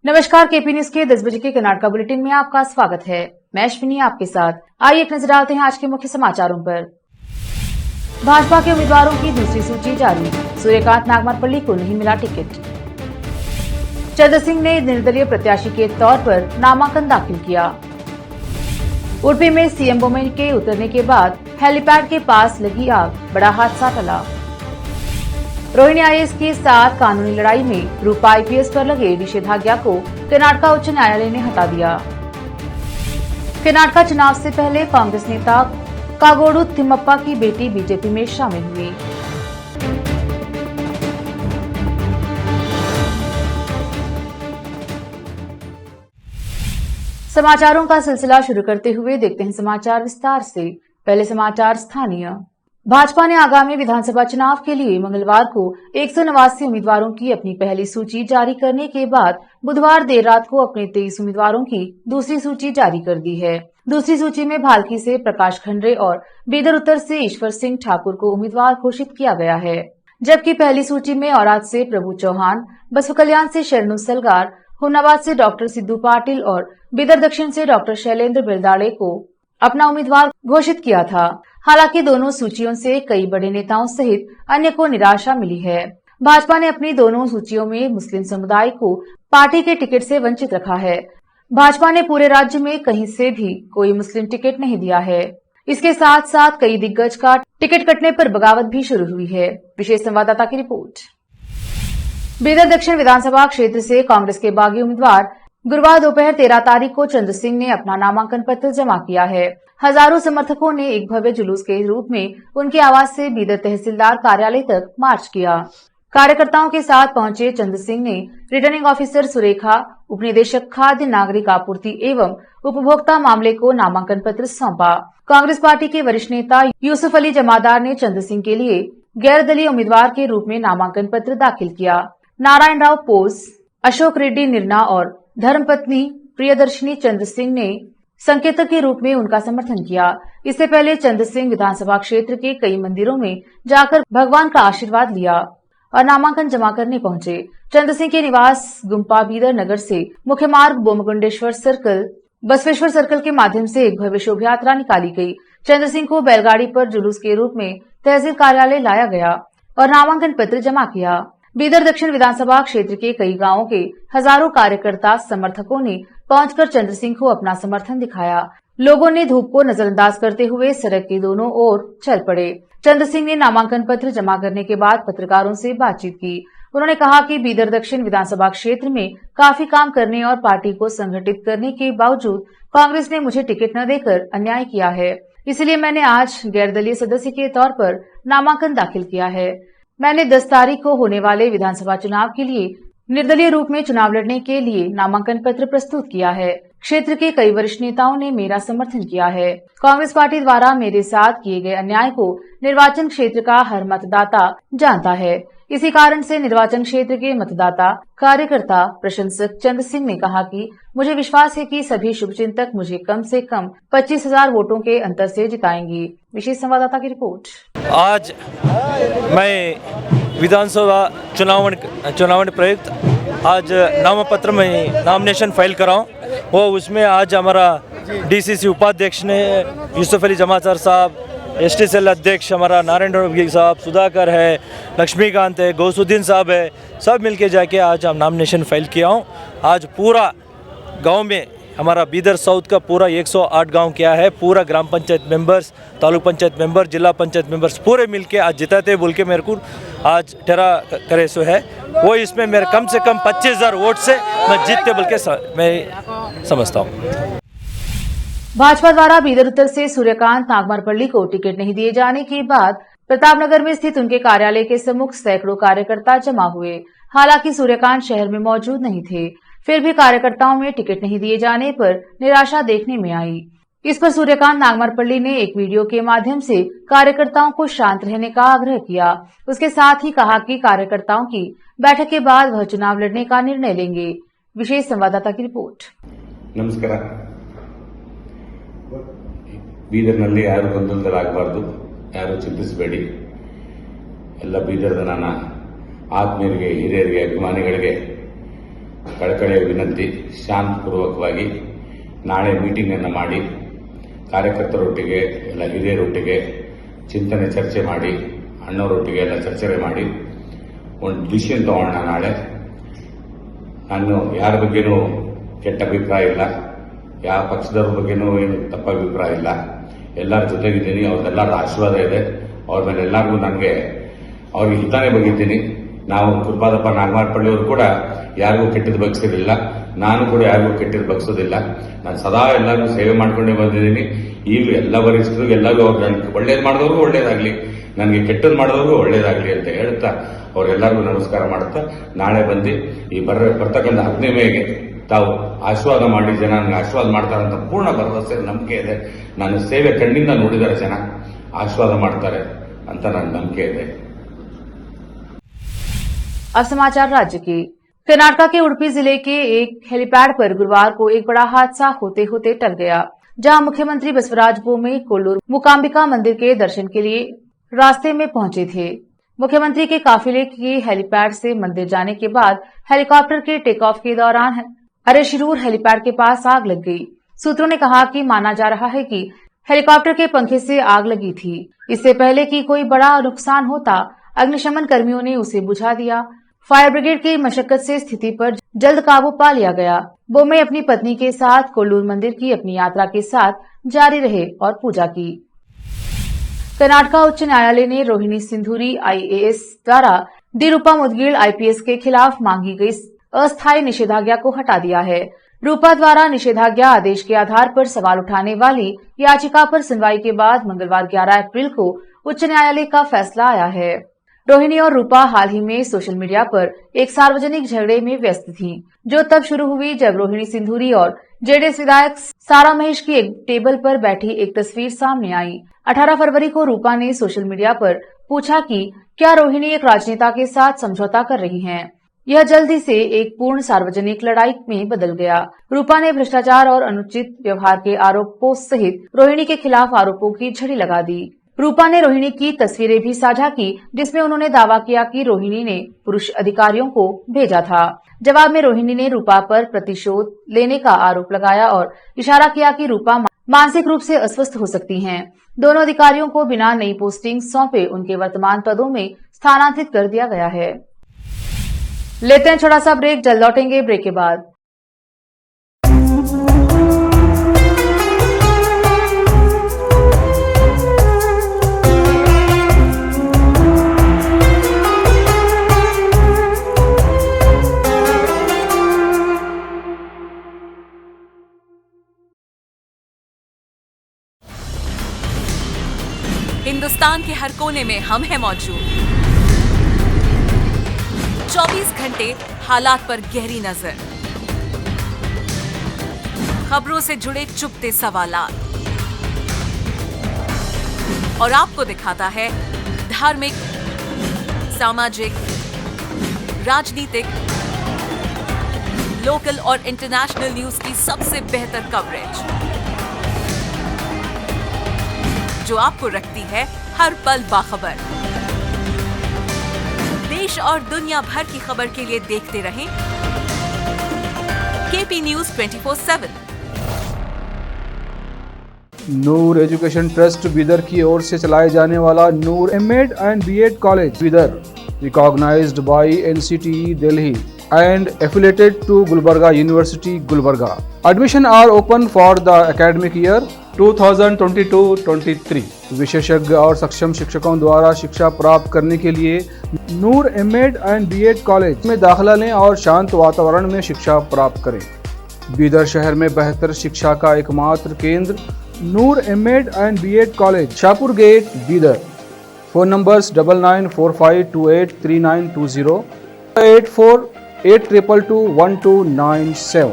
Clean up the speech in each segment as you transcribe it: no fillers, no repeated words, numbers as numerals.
नमस्कार, KP news के 10 बजे के कर्नाटका बुलेटिन में आपका स्वागत है। मैं अश्विनी आपके साथ। आइए एक नजर डालते हैं आज के मुख्य समाचारों पर। भाजपा के उम्मीदवारों की दूसरी सूची जारी, सूर्यकांत नागमारपल्ली को नहीं मिला टिकट। चंद्र सिंह ने निर्दलीय प्रत्याशी के तौर पर नामांकन दाखिल किया। उडुपी में सीएम बोम्मई के उतरने के बाद हेलीपैड के पास लगी आग, बड़ा हादसा टला। रोहिणी आईएएस के साथ कानूनी लड़ाई में रूपा आईपीएस पर लगे निषेधाज्ञा को कर्नाटका उच्च न्यायालय ने हटा दिया। कर्नाटका चुनाव से पहले कांग्रेस नेता कागोडू तिम्मप्पा की बेटी बीजेपी में शामिल हुई। समाचारों का सिलसिला शुरू करते हुए देखते हैं समाचार विस्तार से। पहले समाचार स्थानीय। भाजपा ने आगामी विधानसभा चुनाव के लिए मंगलवार को 189 उम्मीदवारों की अपनी पहली सूची जारी करने के बाद बुधवार देर रात को अपने 23 उम्मीदवारों की दूसरी सूची जारी कर दी है। दूसरी सूची में भालकी से प्रकाश खंडरे और बीदर उत्तर से ईश्वर सिंह ठाकुर को उम्मीदवार घोषित किया गया है, जबकि पहली सूची में औराद से प्रभु चौहान, बसव कल्याण से शरणु सलगार, हुन्नाबाद से डॉक्टर सिद्धू पाटिल और बीदर दक्षिण से डॉक्टर शैलेंद्र बिरदाड़े को अपना उम्मीदवार घोषित किया था। हालांकि दोनों सूचियों से कई बड़े नेताओं सहित अन्य को निराशा मिली है। भाजपा ने अपनी दोनों सूचियों में मुस्लिम समुदाय को पार्टी के टिकट से वंचित रखा है। भाजपा ने पूरे राज्य में कहीं से भी कोई मुस्लिम टिकट नहीं दिया है। इसके साथ साथ कई दिग्गज का टिकट कटने पर बगावत भी शुरू हुई है। विशेष संवाददाता की रिपोर्ट। बीदर दक्षिण विधानसभा क्षेत्र से कांग्रेस के बागी उम्मीदवार गुरुवार दोपहर 13 तारीख को चंद्र सिंह ने अपना नामांकन पत्र जमा किया है। हजारों समर्थकों ने एक भव्य जुलूस के रूप में उनके आवास से बीदर तहसीलदार कार्यालय तक मार्च किया। कार्यकर्ताओं के साथ पहुंचे चंद्र सिंह ने रिटर्निंग ऑफिसर सुरेखा, उपनिदेशक खाद्य नागरिक आपूर्ति एवं उपभोक्ता मामले को नामांकन पत्र सौंपा। कांग्रेस पार्टी के वरिष्ठ नेता यूसुफ अली जमादार ने चंद्र सिंह के लिए गैर दलीय उम्मीदवार के रूप में नामांकन पत्र दाखिल किया। नारायण राव पोस, अशोक रेड्डी निर्ना और धर्मपत्नी प्रियदर्शनी चंद्र सिंह ने संकेतक के रूप में उनका समर्थन किया। इससे पहले चंद्र सिंह विधानसभा क्षेत्र के कई मंदिरों में जाकर भगवान का आशीर्वाद लिया और नामांकन जमा करने पहुंचे। चंद्र सिंह के निवास गुम्पा बीदर नगर से मुख्य मार्ग बोमगुंडेश्वर सर्कल, बसवेश्वर सर्कल के माध्यम से एक भव्य शोभा यात्रा निकाली गई। चंद्र सिंह को बैलगाड़ी पर जुलूस के रूप में तहसील कार्यालय लाया गया और नामांकन पत्र जमा किया। बीदर दक्षिण विधानसभा क्षेत्र के कई गांवों के हजारों कार्यकर्ता समर्थकों ने पहुंचकर चंद्र सिंह को अपना समर्थन दिखाया। लोगों ने धूप को नजरअंदाज करते हुए सड़क के दोनों ओर चल पड़े। चंद्र सिंह ने नामांकन पत्र जमा करने के बाद पत्रकारों से बातचीत की। उन्होंने कहा कि बीदर दक्षिण विधानसभा क्षेत्र में काफी काम करने और पार्टी को संगठित करने के बावजूद कांग्रेस ने मुझे टिकट न देकर अन्याय किया है, इसलिए मैंने आज गैर दलीय सदस्य के तौर पर नामांकन दाखिल किया है। मैंने 10 तारीख को होने वाले विधानसभा चुनाव के लिए निर्दलीय रूप में चुनाव लड़ने के लिए नामांकन पत्र प्रस्तुत किया है। क्षेत्र के कई वरिष्ठ नेताओं ने मेरा समर्थन किया है। कांग्रेस पार्टी द्वारा मेरे साथ किए गए अन्याय को निर्वाचन क्षेत्र का हर मतदाता जानता है। इसी कारण से निर्वाचन क्षेत्र के मतदाता, कार्यकर्ता, प्रशंसक चंद्र सिंह ने कहा कि मुझे विश्वास है कि सभी शुभचिंतक मुझे कम से कम 25,000 वोटों के अंतर से जिताएंगे। विशेष संवाददाता की रिपोर्ट। आज मैं विधानसभा चुनाव प्रयुक्त आज नामपत्र में नॉमिनेशन फाइल कराऊँ। वो उसमें आज हमारा डीसीसी उपाध्यक्ष ने यूसुफ अली जमादार साहब, एसटी सेल अध्यक्ष हमारा नारायण राव साहब, सुधाकर है, लक्ष्मीकांत है, गौसुद्दीन साहब है, सब मिलके जाके आज हम नॉमिनेशन फाइल किया हूँ। आज पूरा गांव में हमारा बीदर साउथ का पूरा 108 गांव क्या है, पूरा ग्राम पंचायत मेंबर्स, तालुक पंचायत मेंबर, जिला पंचायत मेंबर्स पूरे मिलके आज जिताते बोल के मेरे को आज टेरा करे सो है। वो इसमें मेरे कम से कम 25,000 वोट से मैं जीतते बोल के मैं समझता हूँ। भाजपा द्वारा बीदर उत्तर से सूर्यकांत नागमारपल्ली को टिकट नहीं दिए जाने के बाद प्रतापनगर में स्थित उनके कार्यालय के सम्मुख सैकड़ों कार्यकर्ता जमा हुए। हालांकि सूर्यकांत शहर में मौजूद नहीं थे, फिर भी कार्यकर्ताओं में टिकट नहीं दिए जाने पर निराशा देखने में आई। इस पर सूर्यकांत नागमारपल्ली ने एक वीडियो के माध्यम से कार्यकर्ताओं को शांत रहने का आग्रह किया। उसके साथ ही कहा कि कार्यकर्ताओं की बैठक के बाद वह चुनाव लड़ने का निर्णय लेंगे। विशेष संवाददाता की रिपोर्ट। नमस्कार। ಬೀದರ್ನಲ್ಲಿ ಯಾರು ಗೊಂದಲದಲ್ಲಾಗಬಾರ್ದು, ಯಾರು ಚಿಂತಿಸಬೇಡಿ. ಎಲ್ಲ ಬೀದರ್ದ ನನ್ನ ಆತ್ಮೀಯರಿಗೆ, ಹಿರಿಯರಿಗೆ, ಅಭಿಮಾನಿಗಳಿಗೆ ಕಳಕಳಿಯ ವಿನಂತಿ, ಶಾಂತಪೂರ್ವಕವಾಗಿ ನಾಳೆ ಮೀಟಿಂಗನ್ನು ಮಾಡಿ ಕಾರ್ಯಕರ್ತರೊಟ್ಟಿಗೆ ಎಲ್ಲ ಹಿರಿಯರೊಟ್ಟಿಗೆ ಚಿಂತನೆ ಚರ್ಚೆ ಮಾಡಿ, ಅಣ್ಣವರೊಟ್ಟಿಗೆ ಎಲ್ಲ ಚರ್ಚೆ ಮಾಡಿ ಒಂದು ಡಿಸಿಷನ್ ತಗೊಳ್ಳೋಣ ನಾಳೆ. ನಾನು ಯಾರ ಬಗ್ಗೆನೂ ಕೆಟ್ಟ ಅಭಿಪ್ರಾಯ ಇಲ್ಲ, ಯಾವ ಪಕ್ಷದವ್ರ ಬಗ್ಗೆನೂ ಏನು ತಪ್ಪ ಅಭಿಪ್ರಾಯ ಇಲ್ಲ. ಎಲ್ಲರ ಜೊತೆಗಿದ್ದೀನಿ, ಅವ್ರದ್ದೆಲ್ಲರ ಆಶೀರ್ವಾದ ಇದೆ. ಅವ್ರ ಮೇಲೆ ಎಲ್ಲರಿಗೂ ನನಗೆ ಅವ್ರಿಗೆ ಹಿತಾನೇ ಬಗ್ಗಿದ್ದೀನಿ. ನಾವು ಕೃಪಾದಪ್ಪ ನಾಗಮಾರಪಳ್ಳಿಯವರು ಕೂಡ ಯಾರಿಗೂ ಕೆಟ್ಟದ್ದು ಬಗ್ಸಿರಲಿಲ್ಲ, ನಾನು ಕೂಡ ಯಾರಿಗೂ ಕೆಟ್ಟದ್ದು ಬಗ್ಸೋದಿಲ್ಲ. ನಾನು ಸದಾ ಎಲ್ಲರಿಗೂ ಸೇವೆ ಮಾಡ್ಕೊಂಡೇ ಬಂದಿದ್ದೀನಿ. ಈಗಲೂ ಎಲ್ಲ ವರಿಷ್ಠರಿಗೂ ಎಲ್ಲರಿಗೂ ಅವ್ರು ನನಗೆ ಒಳ್ಳೇದು ಮಾಡಿದವ್ರಿಗೂ ಒಳ್ಳೇದಾಗಲಿ, ನನಗೆ ಕೆಟ್ಟದ್ದು ಮಾಡಿದವ್ರಿಗೂ ಒಳ್ಳೇದಾಗಲಿ ಅಂತ ಹೇಳ್ತಾ ಅವರೆಲ್ಲರಿಗೂ ನಮಸ್ಕಾರ ಮಾಡುತ್ತಾ ನಾಳೆ ಬಂದು ಈ ಬರ್ತಕ್ಕಂಥ 10ನೇ ಮೇಗೆ ತಾವು ಆಶೀರ್ವಾದ ಮಾಡಿ ಜನ ನನಗೆ ಆಶೀರ್ವಾದ ಮಾಡ್ತಾರಂತ ಪೂರ್ಣ ಭರವಸೆ ನಂಬಿಕೆ ಇದೆ. ನನ್ನ ಸೇವೆ ಕಣ್ಣಿಂದ ನೋಡಿದ್ದಾರೆ, ಜನ ಆಶೀರ್ವಾದ ಮಾಡ್ತಾರೆ ಅಂತ ನನ್ನ ನಂಬಿಕೆ ಇದೆ. अब समाचार राज्य के। कर्नाटक के उडुपी जिले के एक हेलीपैड पर गुरुवार को एक बड़ा हादसा होते होते टल गया, जहां मुख्यमंत्री बसवराज बोम्मई कोल्लूर मूकांबिका मंदिर के दर्शन के लिए रास्ते में पहुंचे थे। मुख्यमंत्री के काफिले के हेलीपैड से मंदिर जाने के बाद हेलीकॉप्टर के टेक ऑफ के दौरान अरेशिरूर हेलीपैड के पास आग लग गई। सूत्रों ने कहा कि माना जा रहा है कि हेलीकॉप्टर के पंखे से आग लगी थी। इससे पहले कि कोई बड़ा नुकसान होता, अग्निशमन कर्मियों ने उसे बुझा दिया। फायर ब्रिगेड की मशक्कत से स्थिति पर जल्द काबू पा लिया गया। बोम्मई अपनी पत्नी के साथ कोल्लूर मंदिर की अपनी यात्रा के साथ जारी रहे और पूजा की। कर्नाटक उच्च न्यायालय ने रोहिणी सिंधूरी IAS द्वारा डी रूपा मुदगिल IPS के खिलाफ मांगी गई अस्थायी निषेधाज्ञा को हटा दिया है। रूपा द्वारा निषेधाज्ञा आदेश के आधार पर सवाल उठाने वाली याचिका पर सुनवाई के बाद मंगलवार 11 अप्रैल को उच्च न्यायालय का फैसला आया है। रोहिणी और रूपा हाल ही में सोशल मीडिया पर एक सार्वजनिक झगड़े में व्यस्त थीं, जो तब शुरू हुई जब रोहिणी सिंधूरी और जेडीएस विधायक सारा महेश की एक टेबल पर बैठी एक तस्वीर सामने आई। 18 फरवरी को रूपा ने सोशल मीडिया पर पूछा कि क्या रोहिणी एक राजनेता के साथ समझौता कर रही हैं? यह जल्दी से एक पूर्ण सार्वजनिक लड़ाई में बदल गया। रूपा ने भ्रष्टाचार और अनुचित व्यवहार के आरोपों सहित रोहिणी के खिलाफ आरोपों की झड़ी लगा दी। रूपा ने रोहिणी की तस्वीरें भी साझा की, जिसमें उन्होंने दावा किया कि रोहिणी ने पुरुष अधिकारियों को भेजा था। जवाब में रोहिणी ने रूपा पर प्रतिशोध लेने का आरोप लगाया और इशारा किया कि रूपा मानसिक रूप से अस्वस्थ हो सकती हैं। दोनों अधिकारियों को बिना नई पोस्टिंग सौंपे उनके वर्तमान पदों में स्थानांतरित कर दिया गया है। लेते हैं छोटा सा ब्रेक, जल्द लौटेंगे ब्रेक के बाद। हिंदुस्तान के हर कोने में हम हैं मौजूद। 24 घंटे हालात पर गहरी नजर, खबरों से जुड़े चुपते सवालात और आपको दिखाता है धार्मिक, सामाजिक, राजनीतिक, लोकल और इंटरनेशनल न्यूज की सबसे बेहतर कवरेज, जो आपको रखती है हर पल बाखबर। देश और दुनिया भर की खबर के लिए देखते रहें KP News 24/7। Noor education trust Bidar की ओर से चलाए जाने वाला Noor MEd and BEd college Bidar, recognised by NCTE Delhi and affiliated to Gulbarga University, Gulbarga. Admission are open for the academic year 2022-23। विशेषज्ञ और सक्षम शिक्षकों द्वारा शिक्षा प्राप्त करने के लिए नूर एमएड एंड बीएड कॉलेज में दाखिला लें और शांत वातावरण में शिक्षा प्राप्त करें। बीदर शहर में बेहतर शिक्षा का एकमात्र केंद्र Noor MEd and BEd college, Shahpur gate, Bidar. Phone numbers 9945283920, 8482221297।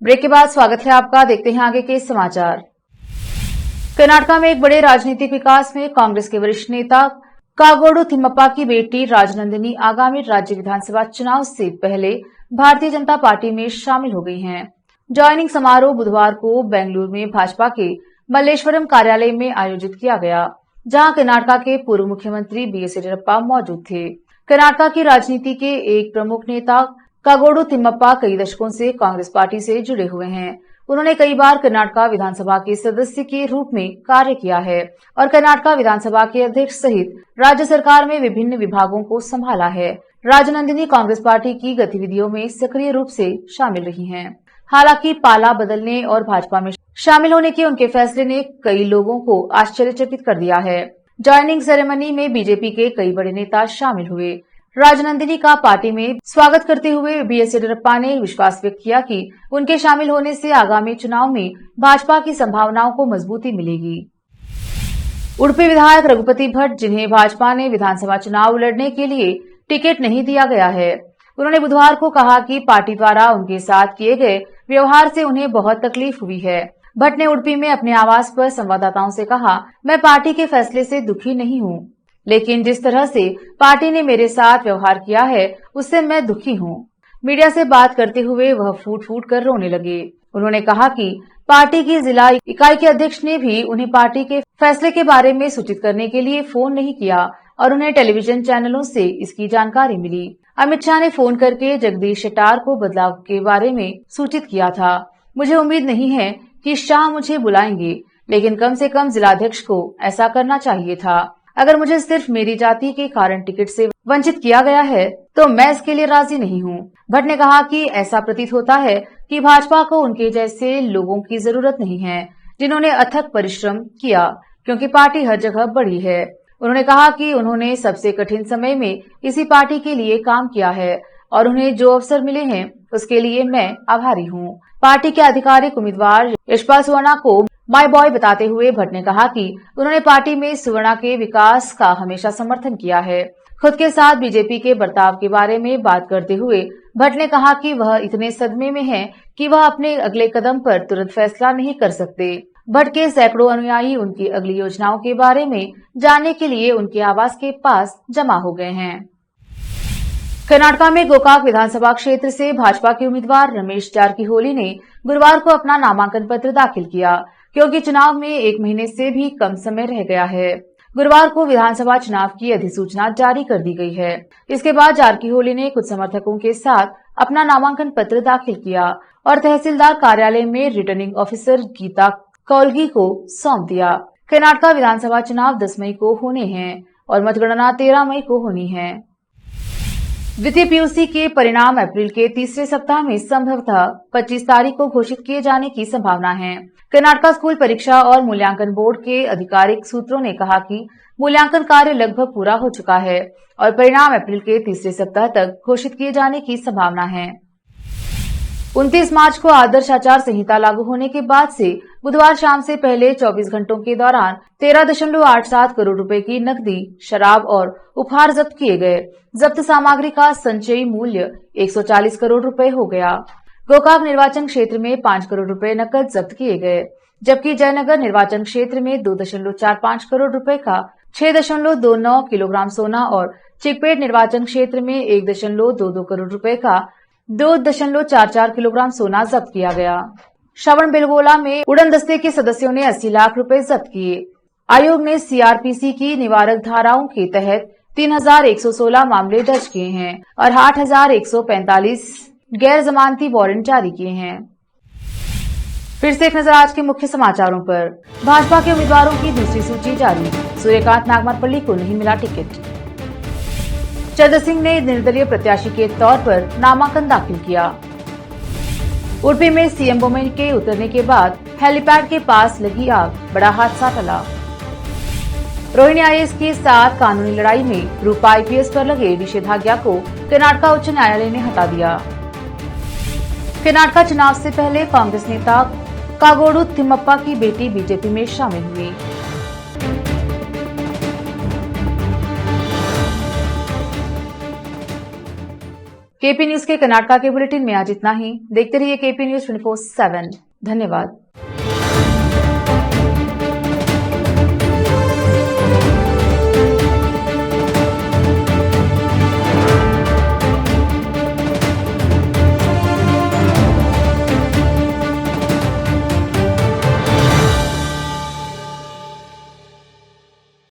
Break के बाद स्वागत है आपका। देखते हैं आगे के समाचार। कर्नाटक में एक बड़े राजनीतिक विकास में कांग्रेस के वरिष्ठ नेता कागोडू तिम्मप्पा की बेटी राजनंदिनी आगामी राज्य विधानसभा चुनाव से पहले भारतीय जनता पार्टी में शामिल हो गई हैं। ज्वाइनिंग समारोह बुधवार को बेंगलुरु में भाजपा के मल्लेश्वरम कार्यालय में आयोजित किया गया, जहां कर्नाटक के पूर्व मुख्यमंत्री बीएस येदियुरप्पा मौजूद थे। कर्नाटक की राजनीति के एक प्रमुख नेता कागोडू तिम्मप्पा कई दशकों से कांग्रेस पार्टी से जुड़े हुए हैं। उन्होंने कई बार कर्नाटक विधानसभा के सदस्य के रूप में कार्य किया है और कर्नाटक विधानसभा के अध्यक्ष सहित राज्य सरकार में विभिन्न विभागों को संभाला है। राजनंदिनी कांग्रेस पार्टी की गतिविधियों में सक्रिय रूप से शामिल रही हैं। हालांकि पाला बदलने और भाजपा में शामिल होने के उनके फैसले ने कई लोगों को आश्चर्यचकित कर दिया है। ज्वाइनिंग सेरेमनी में बीजेपी के कई बड़े नेता शामिल हुए। राजनंदिनी का पार्टी में स्वागत करते हुए बीएस येदियुरप्पा ने विश्वास व्यक्त किया कि उनके शामिल होने से आगामी चुनाव में भाजपा की संभावनाओं को मजबूती मिलेगी। उडुपी विधायक रघुपति भट्ट, जिन्हें भाजपा ने विधानसभा चुनाव लड़ने के लिए टिकट नहीं दिया गया है, उन्होंने बुधवार को कहा कि पार्टी द्वारा उनके साथ किए गए व्यवहार से उन्हें बहुत तकलीफ हुई है। भट्ट ने उडुपी में अपने आवास पर संवाददाताओं से कहा, मैं पार्टी के फैसले से दुखी नहीं हूं, लेकिन जिस तरह से पार्टी ने मेरे साथ व्यवहार किया है उससे मैं दुखी हूं। मीडिया से बात करते हुए वह फूट फूट कर रोने लगे। उन्होंने कहा कि पार्टी की जिला इकाई के अध्यक्ष ने भी उन्हें पार्टी के फैसले के बारे में सूचित करने के लिए फोन नहीं किया और उन्हें टेलीविजन चैनलों से इसकी जानकारी मिली। अमित शाह ने फोन करके जगदीश शेट्टार को बदलाव के बारे में सूचित किया था। मुझे उम्मीद नहीं है कि शाह मुझे बुलाएंगे, लेकिन कम से कम जिलाध्यक्ष को ऐसा करना चाहिए था। अगर मुझे सिर्फ मेरी जाति के कारण टिकट से वंचित किया गया है तो मैं इसके लिए राजी नहीं हूं। भट्ट ने कहा कि ऐसा प्रतीत होता है कि भाजपा को उनके जैसे लोगों की जरूरत नहीं है, जिन्होंने अथक परिश्रम किया, क्योंकि पार्टी हर जगह बड़ी है। उन्होंने कहा कि उन्होंने सबसे कठिन समय में इसी पार्टी के लिए काम किया है और उन्हें जो अवसर मिले हैं उसके लिए मैं आभारी हूँ। पार्टी के आधिकारिक उम्मीदवार यशपाल सुवर्णा को माय बॉय बताते हुए भट्ट ने कहा कि उन्होंने पार्टी में सुवर्णा के विकास का हमेशा समर्थन किया है। खुद के साथ बीजेपी के बर्ताव के बारे में बात करते हुए भट्ट ने कहा कि वह इतने सदमे में हैं कि वह अपने अगले कदम पर तुरंत फैसला नहीं कर सकते। भट्ट के सैकड़ों अनुयायी उनकी अगली योजनाओं के बारे में जानने के लिए उनके आवास के पास जमा हो गए हैं। कर्नाटक में गोकाक विधानसभा क्षेत्र से भाजपा के उम्मीदवार रमेश जारकीहोली ने गुरुवार को अपना नामांकन पत्र दाखिल किया, क्योंकि चुनाव में 1 महीने से भी कम समय रह गया है। गुरुवार को विधानसभा चुनाव की अधिसूचना जारी कर दी गई है। इसके बाद जारकीहोली ने कुछ समर्थकों के साथ अपना नामांकन पत्र दाखिल किया और तहसीलदार कार्यालय में रिटर्निंग ऑफिसर गीता कौलगी को सौंप दिया। कर्नाटक विधानसभा चुनाव 10 मई को होने हैं और मतगणना 13 मई को होनी है। द्वितीय पीयूसी के परिणाम अप्रैल के तीसरे सप्ताह में संभवतः 25 तारीख को घोषित किए जाने की संभावना है। कर्नाटक स्कूल परीक्षा और मूल्यांकन बोर्ड के आधिकारिक सूत्रों ने कहा कि मूल्यांकन कार्य लगभग पूरा हो चुका है और परिणाम अप्रैल के तीसरे सप्ताह तक घोषित किए जाने की संभावना है। 29 मार्च को आदर्श आचार संहिता लागू होने के बाद से बुधवार शाम से पहले 24 घंटों के दौरान 13.87 करोड़ रुपए की नकदी, शराब और उपहार जब्त किए गए। जब्त सामग्री का संचयी मूल्य 140 करोड़ रुपए हो गया। गोकाक निर्वाचन क्षेत्र में 5 करोड़ रुपए नकद जब्त किए गए, जबकि जयनगर निर्वाचन क्षेत्र में 2.45 करोड़ रुपए का 6.29 किलोग्राम सोना और चिकपेट निर्वाचन क्षेत्र में 1.22 करोड़ रुपए का 2.44 किलोग्राम सोना जब्त किया गया। श्रवण बेलगोला में उड़न दस्ते के सदस्यों ने 80 लाख रुपए जब्त किए। आयोग ने सीआरपीसी की निवारक धाराओं के तहत 3,116 मामले दर्ज किए हैं और 8,145 गैर जमानती वारंट जारी किए हैं। फिर से एक नजर आज के मुख्य समाचारों पर। भाजपा के उम्मीदवारों की दूसरी सूची जारी। सूर्यकांत नागमारपल्ली को नहीं मिला टिकट। चंद्र सिंह ने निर्दलीय प्रत्याशी के तौर पर नामांकन दाखिल किया। उडुपी में सीएम बोम्मई के उतरने के बाद हेलीपैड के पास लगी आग, बड़ा हादसा टला। रोहिणी आईएएस के साथ कानूनी लड़ाई में रूपा आईपीएस पर लगे निषेधाज्ञा को कर्नाटक उच्च न्यायालय ने हटा दिया। कर्नाटक चुनाव से पहले कांग्रेस नेता कागोडू तिम्मप्पा की बेटी बीजेपी में शामिल हुई। केपी न्यूज के कर्नाटक के बुलेटिन में आज इतना ही। देखते रहिए केपी न्यूज 24/7। धन्यवाद।